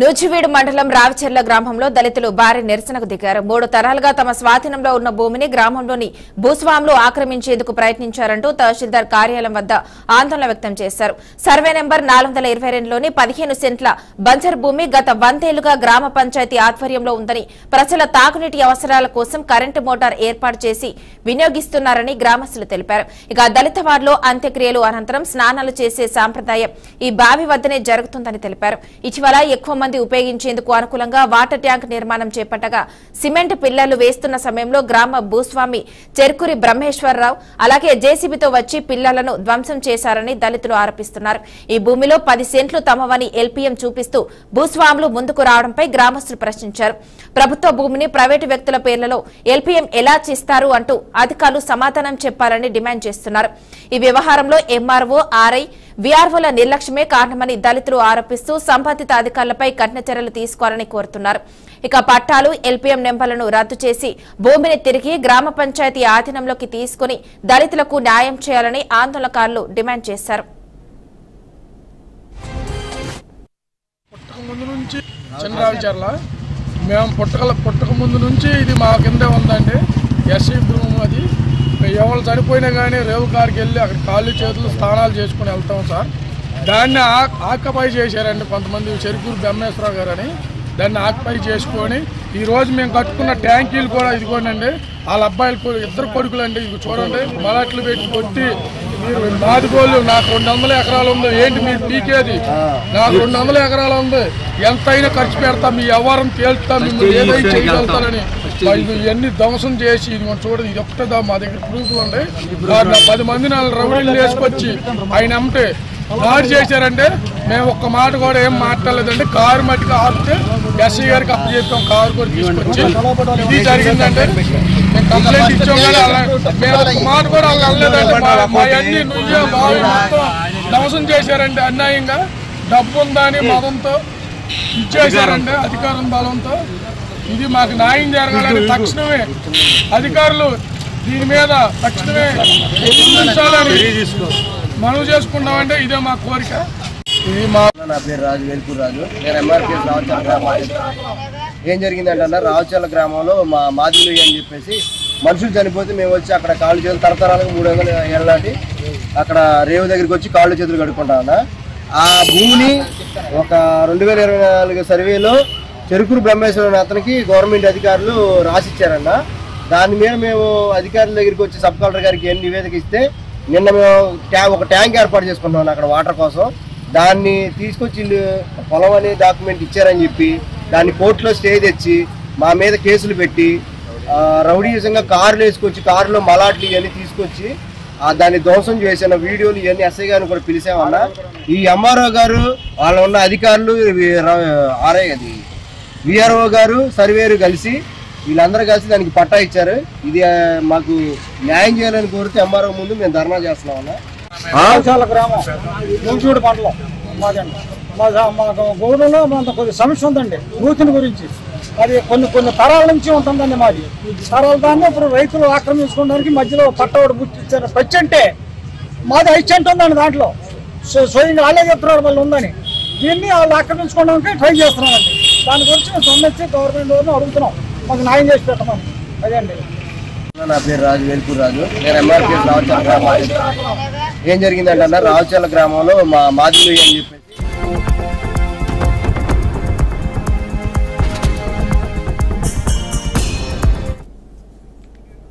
నూజివీడు మండలం రావిచెర్ల గ్రామంలో దళితులు భారీ నిరసనకు దిగారు. 3 తరాలుగా తమ స్వాధీనంలో ఉన్న భూమిని గ్రామంలోని భూస్వాములు ఆక్రమించేందుకు ప్రయత్నించారంటూ తహసీల్దార్ కార్యాలయం వద్ద ఆందోళన వ్యక్తం చేశారు. సర్వే నెంబర్ 422లోని 15 సెంట్ల బంజరు భూమి గత 100 ఏళ్లుగా గ్రామ పంచాయతీ ఆధ్వర్యంలో ఉందని, ప్రజల తాగునీటి అవసరాల కోసం కరెంటు మోటార్ ఏర్పాటు చేసి వినియోగిస్తున్నారని గ్రామస్తులు తెలిపారు. ఇక దళిత వార్డులో అంత్యక్రియలు అనంతరం స్నానాలు చేసే సాంప్రదాయం ఈ బావి వద్దనే జరుగుతుందని తెలిపారు. ఇటీవల ఎక్కువ మంది ఉపయోగించేందుకు అనుకూలంగా వాటర్ ట్యాంక్ నిర్మాణం చేపట్టగా సిమెంట్ పిల్లర్లు వేస్తున్న సమయంలో గ్రామ భూస్వామి చెర్కురి బ్రహ్మేశ్వరరావు అలాగే జేసీబీతో వచ్చి పిల్లలను ధ్వంసం చేశారని దళితులు ఆరోపిస్తున్నారు. ఈ భూమిలో 10 సెంట్లు తమవని ఎల్పీఎం చూపిస్తూ భూస్వాములు ముందుకు రావడంపై గ్రామస్తులు ప్రశ్నించారు. ప్రభుత్వ భూమిని ప్రైవేటు వ్యక్తుల పేర్లలో ఎల్పీఎం ఎలా చేస్తారు అంటూ అధికారులు సమాధానం చెప్పాలని డిమాండ్ చేస్తున్నారు. ఈ వ్యవహారంలో ఎంఆర్ఓ, ఆర్ఐ, వీఆర్ఓల నిర్లక్ష్యమే కారణమని దళితులు ఆరోపిస్తూ సంబంధిత అధికారులపై కఠిన చర్యలు తీసుకోవాలని కోరుతున్నారు. ఇక పట్టాలు, ఎల్పీఎం నెంబర్లను రద్దు చేసి భూమిని తిరిగి గ్రామ పంచాయతీ ఆధీనంలోకి తీసుకుని దళితులకు న్యాయం చేయాలని ఆందోళనకారులు డిమాండ్ చేశారు. మేము పుట్టక ముందు నుంచి ఇది మా కిందే ఉందండి. ఎస్సీ భూమి అది. ఎవరు చనిపోయినా కానీ రేవు కాడికి వెళ్ళి అక్కడ కాళ్ళు చేతులు స్నానాలు చేసుకుని వెళ్తాం సార్. దాన్ని ఆక్యుపై చేశారండి కొంతమంది, చెరుకూరు బ్రహ్మేశ్వరరావు గారు అని. దాన్ని ఆక్యుపై చేసుకొని ఈరోజు మేము కట్టుకున్న ట్యాంకీలు కూడా ఇదిగోండి. వాళ్ళ అబ్బాయిలు 2 కొడుకులు అండి. ఇది చూడండి, మలట్లు పెట్టి కొట్టి మీరు మాదిగోళ్ళు నాకు 200 ఎకరాలు ఉంది, ఏంటి మీరు పీకేది? నాకు 200 ఎకరాలు ఉంది, ఎంతైనా ఖర్చు పెడతా, మీ వ్యవహారం తేల్చుతా, మిమ్మల్ని ఏదైనా చేయగలుగుతారని ఇవన్నీ ధ్వంసం చేసి ఇది చూడండి. ఇది ఒక్కటే మా దగ్గర ప్రూఫ్ ఉంది. 10 మందిని వాళ్ళ రౌడీలు వేసుకొచ్చి ఆయన అమ్మటే దాడి చేశారంటే మేము ఒక్క మాట కూడా ఏం మాట్లాడలేదండి. కారు మట్టికి ఆపితే ఎస్సీ గారికి అప్పు చెప్పాం, కారు కూడా తీసుకొచ్చి ఇది జరిగిందంటే మేము కంప్లైంట్ ఇచ్చాం. కానీ మేము ఒక్క మాట కూడా వాళ్ళు అనలేదంటే మా అన్ని నుయ్య బావి మొత్తం ధ్వంసం చేశారంటే అన్యాయంగా. డబ్బు ఉందని మతంతో ఇచ్చేశారంటే అధికారం బలంతో. ఇది మాకు న్యాయం జరగాలని తక్షణమే అధికారులు దీని మీద తక్షణమే మనవి చేసుకున్నామంటే ఇదే మా కోరిక. ఇది నా పేరు రాజు, వేల్పూర్ రాజు. నేను ఎంఆర్పీఎస్ రావుచర్ల గ్రామం. ఏం జరిగిందంటే రావుచర్ల గ్రామంలో మా మాదిలు అని చెప్పేసి మనుషులు చనిపోతే మేము వచ్చి అక్కడ కాళ్ళు చేతులు తరతరాలకు 300 ఏళ్ళ నాటి అక్కడ రేవు దగ్గరికి వచ్చి కాళ్ళు చేతులు కడుక్కుంటామన్నా. ఆ భూమిని ఒక 2024 సర్వేలో చెరుకూరు బ్రహ్మేశ్వర అతనికి గవర్నమెంట్ అధికారులు రాసిచ్చారన్న. దాని మీద మేము అధికారుల దగ్గరికి వచ్చి సబ్ కలెక్టర్ గారికి ఏం నివేదిక ఇస్తే నిన్న మేము ఒక ట్యాంక్ ఏర్పాటు చేసుకుంటాం అక్కడ వాటర్ కోసం. దాన్ని తీసుకొచ్చి పొలం అనే డాక్యుమెంట్ ఇచ్చారని చెప్పి దాన్ని కోర్టులో స్టే తెచ్చి మా మీద కేసులు పెట్టి రౌడీయంగా కార్లు వేసుకొచ్చి కారులో మలాట్లు ఇవన్నీ తీసుకొచ్చి దాన్ని ధ్వంసం చేసిన వీడియోలు ఇవన్నీ ఎస్ఐ గారిని కూడా పిలిచామన్నా. ఈ ఎంఆర్ఓ గారు వాళ్ళ ఉన్న అధికారులు, ఆర్ఐ అది విఆర్ఓ గారు, సర్వేరు కలిసి వీళ్ళందరూ కలిసి దానికి పట్టా ఇచ్చారు. ఇది మాకు న్యాయం చేయాలని కోరితే ఎంఆర్ఓ ముందు మేము ధర్నా చేస్తున్నామన్నా. రావుచర్ల గ్రామం, నూజివీడు మండలం మాదండి. మాకు గౌరవంలో కొద్ది సమస్య ఉందండి నూతిని గురించి. అది కొన్ని తరాల నుంచి ఉంటుందండి మాది. తరాల దాన్ని ఇప్పుడు రైతులు ఆక్రమించుకోవడానికి మధ్యలో పట్టవాడు గుర్తించారు. పచ్చంటే మాది 5 సెంట్ ఉందండి. దాంట్లో స్వయంగా వాళ్ళే చెప్తున్నారు వాళ్ళు ఉందని. దీన్ని వాళ్ళు ఆక్రమించుకోవడానికి ట్రై చేస్తున్నామండి. దాని గురించి మేము సంబంధించి గవర్నమెంట్ వాళ్ళని అడుగుతున్నాం, మాకు న్యాయం చేసి పెట్టమని. అదే అండి. నా పేరు రాజు, వేల్పూర్ రాజు. నేను ఎంఆర్పీఎస్ రావుచర్ల గ్రామం. ఏం జరిగిందంటే రావుచర్ల గ్రామంలో మా మాదిలు అని చెప్పి